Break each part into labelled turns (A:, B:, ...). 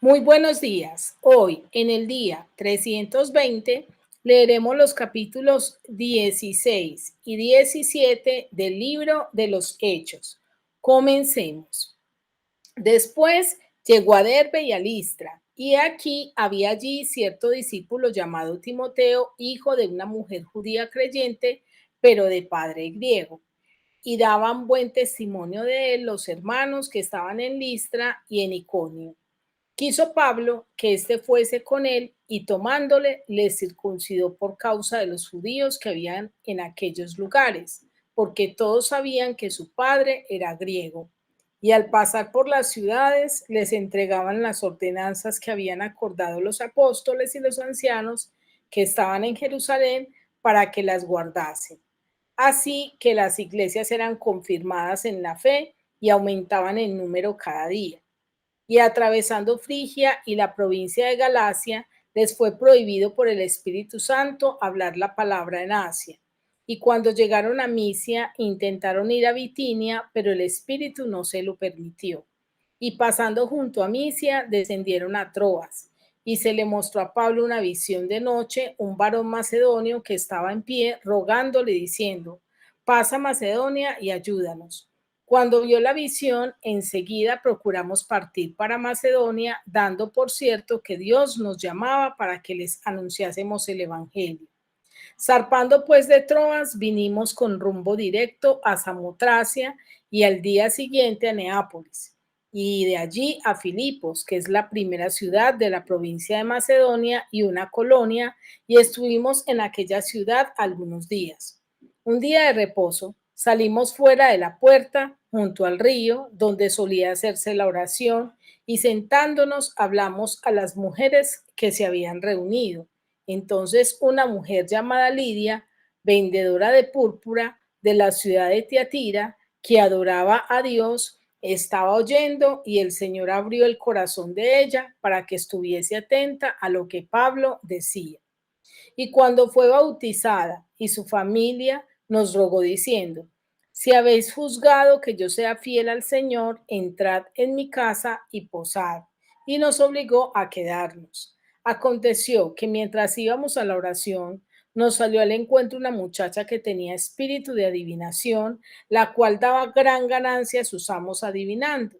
A: Muy buenos días. Hoy, en el día 320, leeremos los capítulos 16 y 17 del libro de los Hechos. Comencemos. Después llegó a Derbe y a Listra, y aquí había allí cierto discípulo llamado Timoteo, hijo de una mujer judía creyente, pero de padre griego. Y daban buen testimonio de él los hermanos que estaban en Listra y en Iconio. Quiso Pablo que éste fuese con él y tomándole le circuncidó por causa de los judíos que habían en aquellos lugares, porque todos sabían que su padre era griego. Y al pasar por las ciudades les entregaban las ordenanzas que habían acordado los apóstoles y los ancianos que estaban en Jerusalén para que las guardasen. Así que las iglesias eran confirmadas en la fe y aumentaban en número cada día. Y atravesando Frigia y la provincia de Galacia, les fue prohibido por el Espíritu Santo hablar la palabra en Asia. Y cuando llegaron a Misia, intentaron ir a Bitinia, pero el Espíritu no se lo permitió. Y pasando junto a Misia, descendieron a Troas. Y se le mostró a Pablo una visión de noche, un varón macedonio que estaba en pie, rogándole, diciendo: pasa Macedonia y ayúdanos. Cuando vio la visión, enseguida procuramos partir para Macedonia, dando por cierto que Dios nos llamaba para que les anunciásemos el Evangelio. Zarpando pues de Troas, vinimos con rumbo directo a Samotracia y al día siguiente a Neápolis, y de allí a Filipos, que es la primera ciudad de la provincia de Macedonia y una colonia, y estuvimos en aquella ciudad algunos días. Un día de reposo, salimos fuera de la puerta, junto al río, donde solía hacerse la oración, y sentándonos hablamos a las mujeres que se habían reunido. Entonces una mujer llamada Lidia, vendedora de púrpura de la ciudad de Tiatira, que adoraba a Dios, estaba oyendo y el Señor abrió el corazón de ella para que estuviese atenta a lo que Pablo decía. Y cuando fue bautizada y su familia nos rogó diciendo: si habéis juzgado que yo sea fiel al Señor, entrad en mi casa y posad. Y nos obligó a quedarnos. Aconteció que mientras íbamos a la oración, nos salió al encuentro una muchacha que tenía espíritu de adivinación, la cual daba gran ganancia a sus amos adivinando.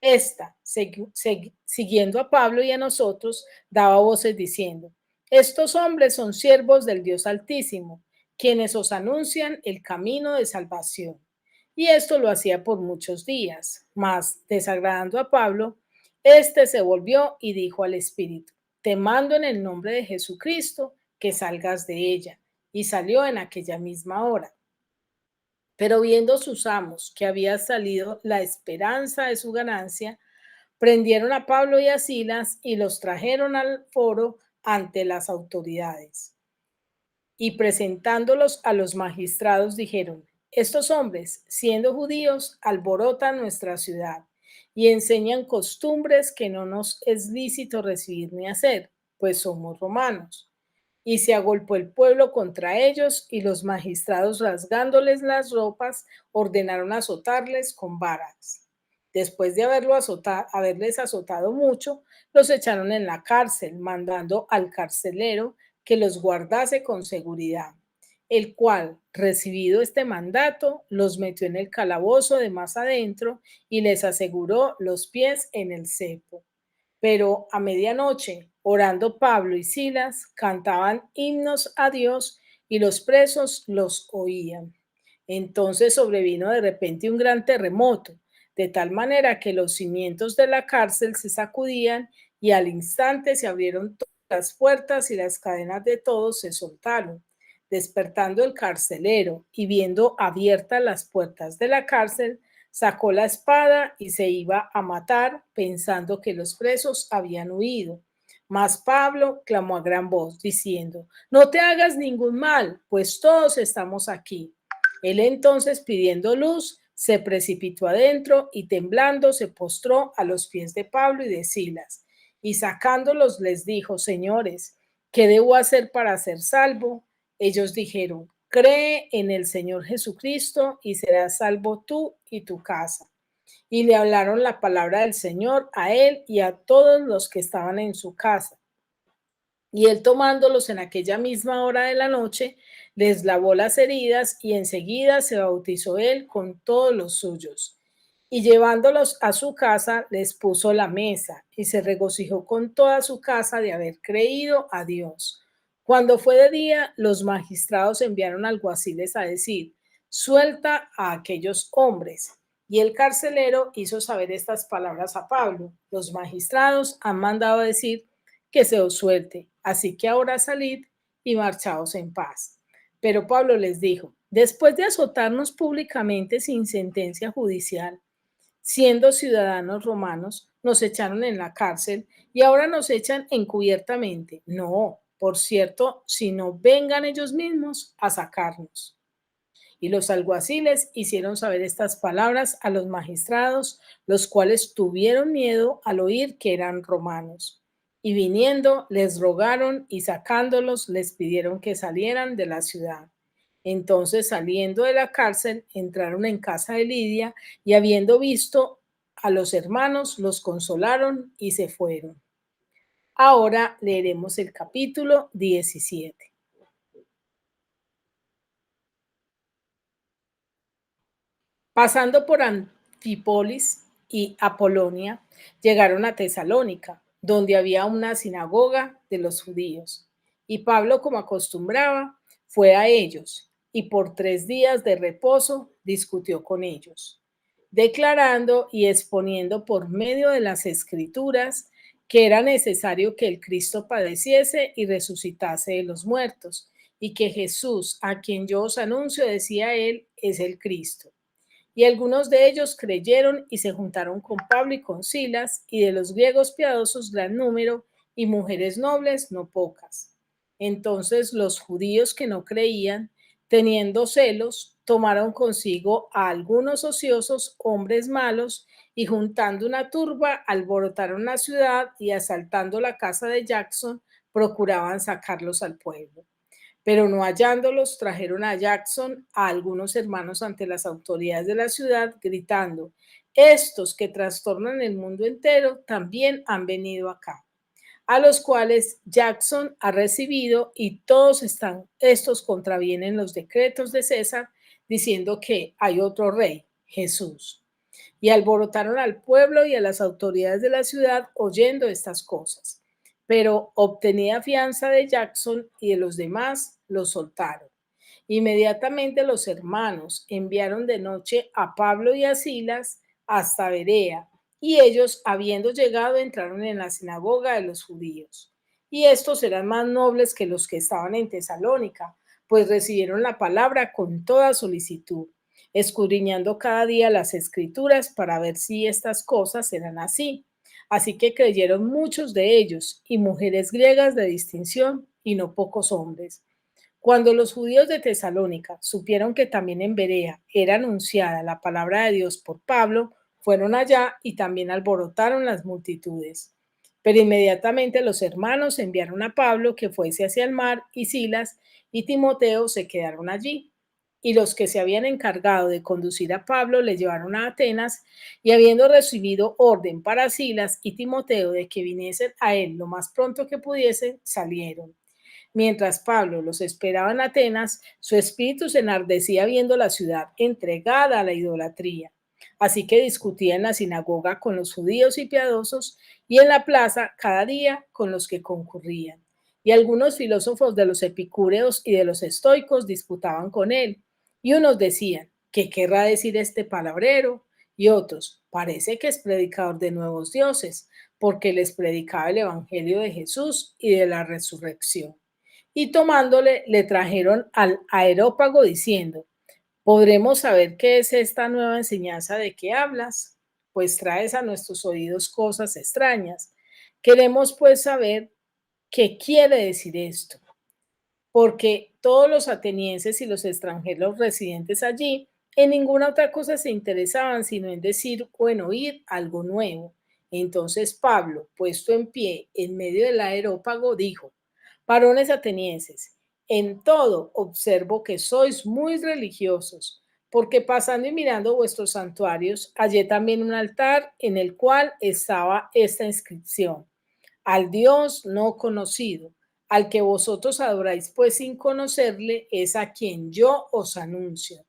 A: Esta, siguiendo a Pablo y a nosotros, daba voces diciendo: estos hombres son siervos del Dios Altísimo, quienes os anuncian el camino de salvación. Y esto lo hacía por muchos días, mas desagradando a Pablo, este se volvió y dijo al Espíritu: te mando en el nombre de Jesucristo que salgas de ella. Y salió en aquella misma hora. Pero viendo sus amos que había salido la esperanza de su ganancia, prendieron a Pablo y a Silas y los trajeron al foro ante las autoridades. Y presentándolos a los magistrados dijeron: estos hombres, siendo judíos, alborotan nuestra ciudad y enseñan costumbres que no nos es lícito recibir ni hacer, pues somos romanos. Y se agolpó el pueblo contra ellos, y los magistrados, rasgándoles las ropas, ordenaron azotarles con varas. Después de haberles azotado mucho, los echaron en la cárcel, mandando al carcelero que los guardase con seguridad, el cual, recibido este mandato, los metió en el calabozo de más adentro y les aseguró los pies en el cepo. Pero a medianoche, orando Pablo y Silas, cantaban himnos a Dios y los presos los oían. Entonces sobrevino de repente un gran terremoto, de tal manera que los cimientos de la cárcel se sacudían y al instante se abrieron todas las puertas y las cadenas de todos se soltaron. Despertando el carcelero y viendo abiertas las puertas de la cárcel, sacó la espada y se iba a matar, pensando que los presos habían huido. Mas Pablo clamó a gran voz, diciendo: no te hagas ningún mal, pues todos estamos aquí. Él entonces, pidiendo luz, se precipitó adentro y temblando se postró a los pies de Pablo y de Silas. Y sacándolos les dijo: señores, ¿qué debo hacer para ser salvo? Ellos dijeron: cree en el Señor Jesucristo y serás salvo tú y tu casa. y le hablaron la palabra del Señor a él y a todos los que estaban en su casa. Y él tomándolos en aquella misma hora de la noche, les lavó las heridas y enseguida se bautizó él con todos los suyos. Y llevándolos a su casa, les puso la mesa y se regocijó con toda su casa de haber creído a Dios. Cuando fue de día, los magistrados enviaron alguaciles a decir, suelta a aquellos hombres. Y el carcelero hizo saber estas palabras a Pablo. Los magistrados han mandado decir que se os suelte. Así que ahora salid y marchaos en paz. Pero Pablo les dijo, después de azotarnos públicamente sin sentencia judicial, siendo ciudadanos romanos, nos echaron en la cárcel y ahora nos echan encubiertamente. No, por cierto, si no vengan ellos mismos a sacarnos. Y los alguaciles hicieron saber estas palabras a los magistrados, los cuales tuvieron miedo al oír que eran romanos. Y viniendo, les rogaron y sacándolos, les pidieron que salieran de la ciudad. Entonces, saliendo de la cárcel, entraron en casa de Lidia y habiendo visto a los hermanos, los consolaron y se fueron. Ahora leeremos el capítulo 17. Pasando por Anfípolis y Apolonia, llegaron a Tesalónica, donde había una sinagoga de los judíos. Y Pablo, como acostumbraba, fue a ellos y por 3 días de reposo discutió con ellos, declarando y exponiendo por medio de las escrituras que era necesario que el Cristo padeciese y resucitase de los muertos, y que Jesús, a quien yo os anuncio, decía él, es el Cristo. Y algunos de ellos creyeron y se juntaron con Pablo y con Silas, y de los griegos piadosos gran número, y mujeres nobles no pocas. Entonces los judíos que no creían, teniendo celos, tomaron consigo a algunos ociosos hombres malos, y juntando una turba, alborotaron la ciudad y asaltando la casa de Jackson, procuraban sacarlos al pueblo. Pero no hallándolos, trajeron a Jackson a algunos hermanos ante las autoridades de la ciudad, gritando, estos que trastornan el mundo entero también han venido acá, a los cuales Jackson ha recibido y todos estos contravienen los decretos de César, diciendo que hay otro rey, Jesús. Y alborotaron al pueblo y a las autoridades de la ciudad oyendo estas cosas. Pero obtenía fianza de Jackson y de los demás los soltaron. Inmediatamente los hermanos enviaron de noche a Pablo y a Silas hasta Berea, y ellos, habiendo llegado, entraron en la sinagoga de los judíos. Y estos eran más nobles que los que estaban en Tesalónica, pues recibieron la palabra con toda solicitud, escudriñando cada día las escrituras para ver si estas cosas eran así. Así que creyeron muchos de ellos, y mujeres griegas de distinción, y no pocos hombres. Cuando los judíos de Tesalónica supieron que también en Berea era anunciada la palabra de Dios por Pablo, fueron allá y también alborotaron las multitudes. Pero inmediatamente los hermanos enviaron a Pablo que fuese hacia el mar, y Silas y Timoteo se quedaron allí. Y los que se habían encargado de conducir a Pablo le llevaron a Atenas, y habiendo recibido orden para Silas y Timoteo de que viniesen a él lo más pronto que pudiesen, salieron. Mientras Pablo los esperaba en Atenas, su espíritu se enardecía viendo la ciudad entregada a la idolatría. Así que discutía en la sinagoga con los judíos y piadosos, y en la plaza cada día con los que concurrían. Y algunos filósofos de los epicúreos y de los estoicos disputaban con él, y unos decían, ¿qué querrá decir este palabrero? Y otros, parece que es predicador de nuevos dioses, porque les predicaba el evangelio de Jesús y de la resurrección. Y tomándole, le trajeron al aerópago diciendo, ¿podremos saber qué es esta nueva enseñanza de que hablas? Pues traes a nuestros oídos cosas extrañas. Queremos pues saber qué quiere decir esto, porque todos los atenienses y los extranjeros residentes allí en ninguna otra cosa se interesaban sino en decir o en oír algo nuevo. Entonces Pablo, puesto en pie en medio del aerópago, dijo, varones atenienses, en todo observo que sois muy religiosos, porque pasando y mirando vuestros santuarios, hallé también un altar en el cual estaba esta inscripción: al Dios no conocido, al que vosotros adoráis, pues sin conocerle, es a quien yo os anuncio.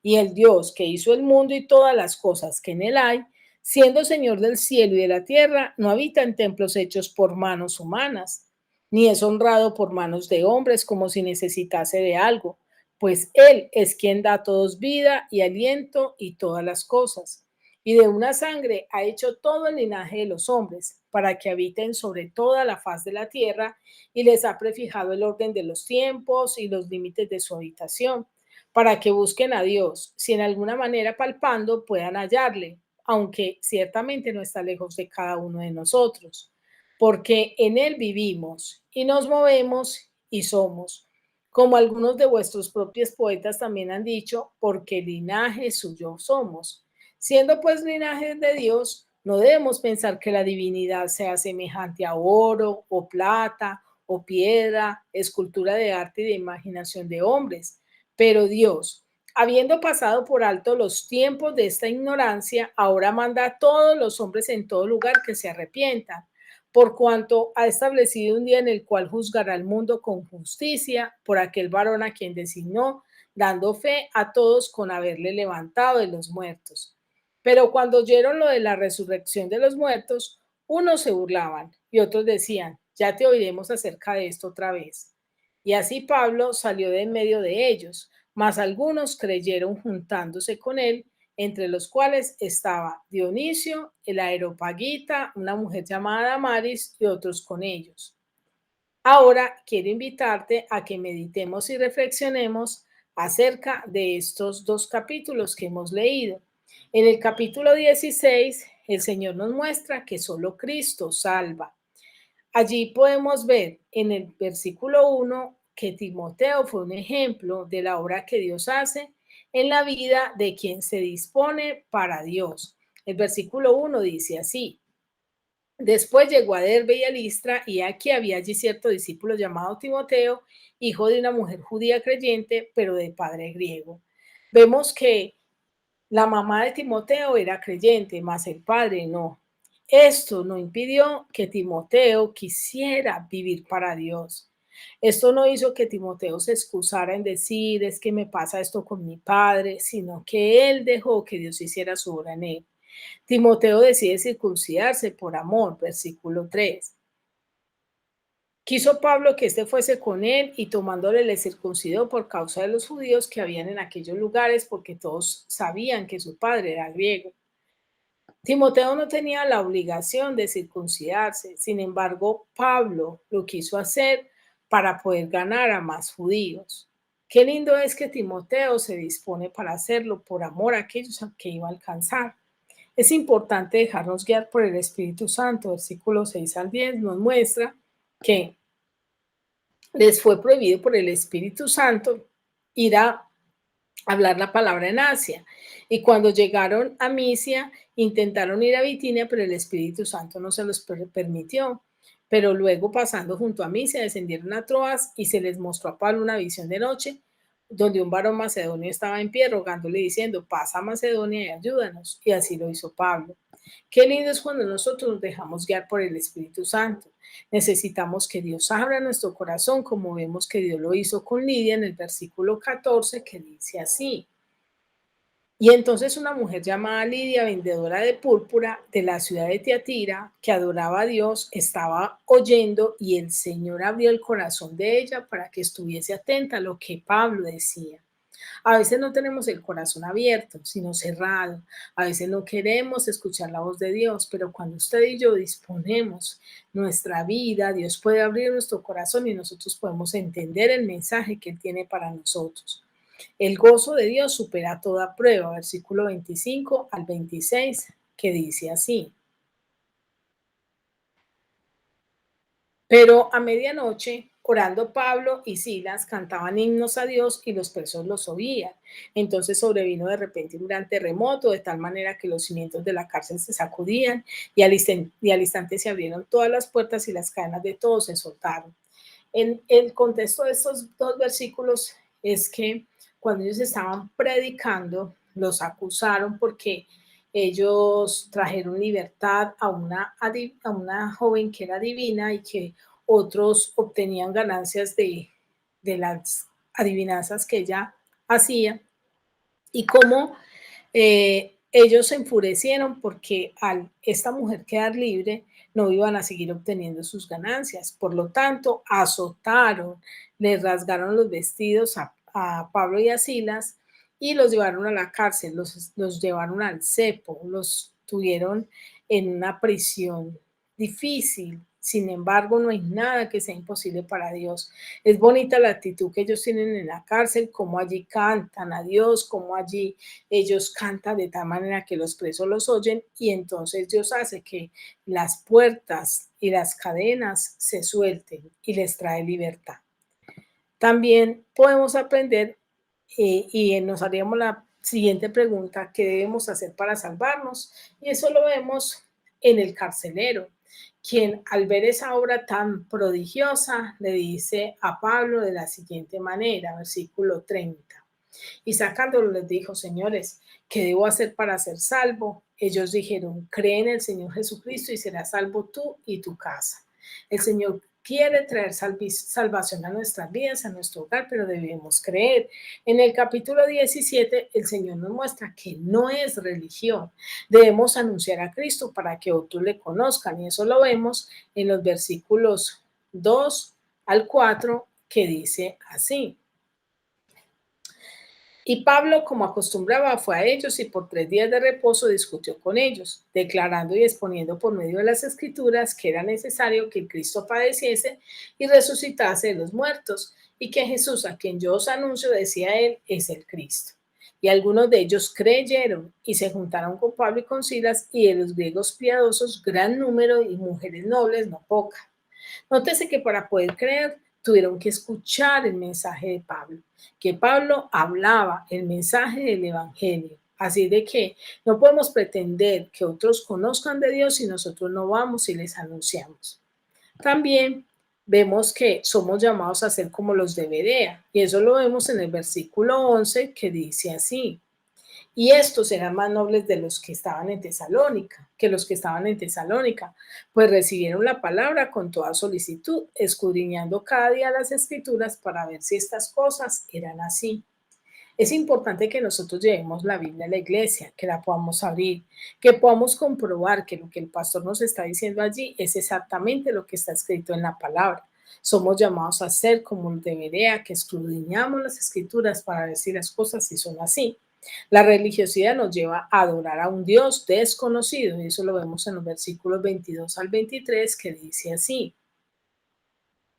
A: Y el Dios que hizo el mundo y todas las cosas que en él hay, siendo Señor del cielo y de la tierra, no habita en templos hechos por manos humanas, ni es honrado por manos de hombres como si necesitase de algo, pues Él es quien da a todos vida y aliento y todas las cosas. Y de una sangre ha hecho todo el linaje de los hombres, para que habiten sobre toda la faz de la tierra, y les ha prefijado el orden de los tiempos y los límites de su habitación, para que busquen a Dios, si en alguna manera palpando puedan hallarle, aunque ciertamente no está lejos de cada uno de nosotros, porque en Él vivimos y nos movemos y somos, como algunos de vuestros propios poetas también han dicho, porque linaje suyo somos. Siendo pues linaje de Dios, no debemos pensar que la divinidad sea semejante a oro o plata o piedra, escultura de arte y de imaginación de hombres. Pero Dios, habiendo pasado por alto los tiempos de esta ignorancia, ahora manda a todos los hombres en todo lugar que se arrepientan, por cuanto ha establecido un día en el cual juzgará al mundo con justicia por aquel varón a quien designó, dando fe a todos con haberle levantado de los muertos. Pero cuando oyeron lo de la resurrección de los muertos, unos se burlaban y otros decían: ya te oiremos acerca de esto otra vez. Y así Pablo salió de en medio de ellos, mas algunos creyeron juntándose con él, entre los cuales estaba Dionisio, el Areopagita, una mujer llamada Damaris y otros con ellos. Ahora quiero invitarte a que meditemos y reflexionemos acerca de estos dos capítulos que hemos leído. En el capítulo 16, el Señor nos muestra que solo Cristo salva. Allí podemos ver en el versículo 1 que Timoteo fue un ejemplo de la obra que Dios hace en la vida de quien se dispone para Dios. El versículo 1 dice así: después llegó a Derbe y a Listra, y aquí había allí cierto discípulo llamado Timoteo, hijo de una mujer judía creyente, pero de padre griego. Vemos que la mamá de Timoteo era creyente, mas el padre no. Esto no impidió que Timoteo quisiera vivir para Dios. Esto no hizo que Timoteo se excusara en decir: es que me pasa esto con mi padre, sino que él dejó que Dios hiciera su obra en él. Timoteo decide circuncidarse por amor, versículo 3. Quiso Pablo que éste fuese con él, y tomándole le circuncidó por causa de los judíos que habían en aquellos lugares, porque todos sabían que su padre era griego. Timoteo no tenía la obligación de circuncidarse, sin embargo, Pablo lo quiso hacer para poder ganar a más judíos. Qué lindo es que Timoteo se dispone para hacerlo por amor a aquellos a que iba a alcanzar. Es importante dejarnos guiar por el Espíritu Santo. Versículos 6 al 10 nos muestra que les fue prohibido por el Espíritu Santo ir a hablar la palabra en Asia. Y cuando llegaron a Misia, intentaron ir a Bitinia, pero el Espíritu Santo no se los permitió. Pero luego, pasando junto a Misia, descendieron a Troas, y se les mostró a Pablo una visión de noche, donde un varón macedonio estaba en pie, rogándole, diciendo: pasa a Macedonia y ayúdanos. Y así lo hizo Pablo. Qué lindo es cuando nosotros nos dejamos guiar por el Espíritu Santo. Necesitamos que Dios abra nuestro corazón, como vemos que Dios lo hizo con Lidia en el versículo 14, que dice así: y entonces una mujer llamada Lidia, vendedora de púrpura de la ciudad de Tiatira, que adoraba a Dios, estaba oyendo, y el Señor abrió el corazón de ella para que estuviese atenta a lo que Pablo decía. A veces no tenemos el corazón abierto, sino cerrado. A veces no queremos escuchar la voz de Dios, pero cuando usted y yo disponemos nuestra vida, Dios puede abrir nuestro corazón y nosotros podemos entender el mensaje que Él tiene para nosotros. El gozo de Dios supera toda prueba, versículo 25 al 26, que dice así: pero a medianoche, orando Pablo y Silas, cantaban himnos a Dios, y los presos los oían. Entonces sobrevino de repente un gran terremoto, de tal manera que los cimientos de la cárcel se sacudían, y al instante se abrieron todas las puertas, y las cadenas de todos se soltaron. En el contexto de estos dos versículos es que cuando ellos estaban predicando, los acusaron porque ellos trajeron libertad a una joven que era divina y que otros obtenían ganancias de las adivinanzas que ella hacía y cómo ellos se enfurecieron porque al esta mujer quedar libre no iban a seguir obteniendo sus ganancias. Por lo tanto, azotaron, les rasgaron los vestidos a Pablo y a Silas y los llevaron a la cárcel, los llevaron al cepo, los tuvieron en una prisión difícil. Sin embargo, no hay nada que sea imposible para Dios. Es bonita la actitud que ellos tienen en la cárcel, como allí cantan a Dios, como allí ellos cantan de tal manera que los presos los oyen y entonces Dios hace que las puertas y las cadenas se suelten y les trae libertad. También podemos aprender y nos haríamos la siguiente pregunta, ¿qué debemos hacer para salvarnos? Y eso lo vemos en el carcelero, quien al ver esa obra tan prodigiosa le dice a Pablo de la siguiente manera, versículo 30. Y sacándolo les dijo, señores, ¿qué debo hacer para ser salvo? Ellos dijeron, cree en el Señor Jesucristo y serás salvo tú y tu casa. El Señor quiere traer salvación a nuestras vidas, a nuestro hogar, pero debemos creer. En el capítulo 17, el Señor nos muestra que no es religión. Debemos anunciar a Cristo para que otros le conozcan. Y eso lo vemos en los versículos 2 al 4, que dice así. Y Pablo, como acostumbraba, fue a ellos y por 3 días de reposo discutió con ellos, declarando y exponiendo por medio de las escrituras que era necesario que el Cristo padeciese y resucitase de los muertos, y que Jesús, a quien yo os anuncio, decía él, es el Cristo. Y algunos de ellos creyeron y se juntaron con Pablo y con Silas, y de los griegos piadosos gran número y mujeres nobles no poca. Nótese que para poder creer tuvieron que escuchar el mensaje de Pablo, que Pablo hablaba el mensaje del Evangelio. Así de que no podemos pretender que otros conozcan de Dios si nosotros no vamos y les anunciamos. También vemos que somos llamados a ser como los de Berea, y eso lo vemos en el versículo 11 que dice así. Y estos eran más nobles de los que estaban en Tesalónica, que los que estaban en Tesalónica, pues recibieron la palabra con toda solicitud, escudriñando cada día las escrituras para ver si estas cosas eran así. Es importante que nosotros llevemos la Biblia a la iglesia, que la podamos abrir, que podamos comprobar que lo que el pastor nos está diciendo allí es exactamente lo que está escrito en la palabra. Somos llamados a ser como el de Berea, que escudriñamos las escrituras para ver si las cosas sí son así. La religiosidad nos lleva a adorar a un Dios desconocido, y eso lo vemos en los versículos 22 al 23, que dice así.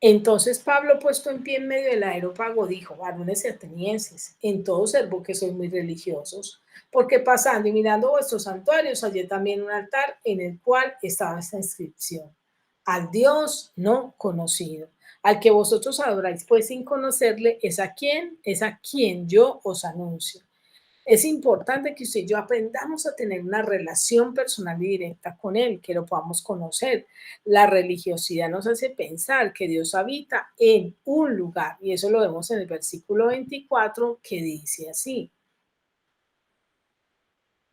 A: Entonces Pablo, puesto en pie en medio del aerópago, dijo, varones atenienses, en todo observo que sois muy religiosos, porque pasando y mirando vuestros santuarios, hallé también un altar en el cual estaba esta inscripción, al Dios no conocido, al que vosotros adoráis, pues sin conocerle, es a quien yo os anuncio. Es importante que usted y yo aprendamos a tener una relación personal y directa con Él, que lo podamos conocer. La religiosidad nos hace pensar que Dios habita en un lugar, y eso lo vemos en el versículo 24 que dice así.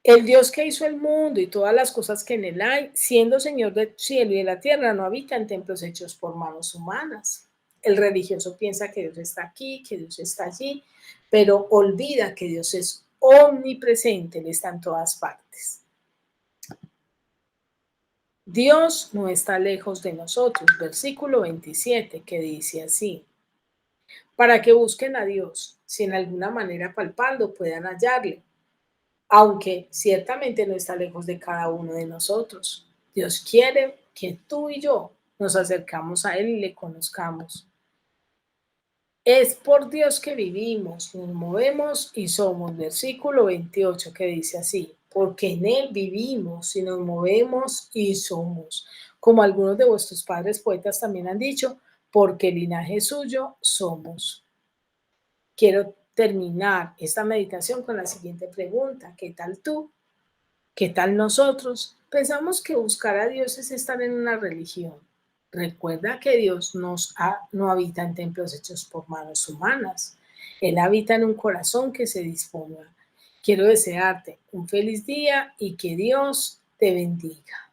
A: El Dios que hizo el mundo y todas las cosas que en él hay, siendo Señor del cielo y de la tierra, no habita en templos hechos por manos humanas. El religioso piensa que Dios está aquí, que Dios está allí, pero olvida que Dios es omnipresente, Él está en todas partes. Dios no está lejos de nosotros. Versículo 27 que dice así. Para que busquen a Dios, si en alguna manera palpando puedan hallarle, aunque ciertamente no está lejos de cada uno de nosotros. Dios quiere que tú y yo nos acercamos a Él y le conozcamos. Es por Dios que vivimos, nos movemos y somos. Versículo 28 que dice así, porque en Él vivimos y nos movemos y somos. Como algunos de vuestros padres poetas también han dicho, porque linaje suyo somos. Quiero terminar esta meditación con la siguiente pregunta. ¿Qué tal tú? ¿Qué tal nosotros? Pensamos que buscar a Dios es estar en una religión. Recuerda que Dios no habita en templos hechos por manos humanas. Él habita en un corazón que se disponga. Quiero desearte un feliz día y que Dios te bendiga.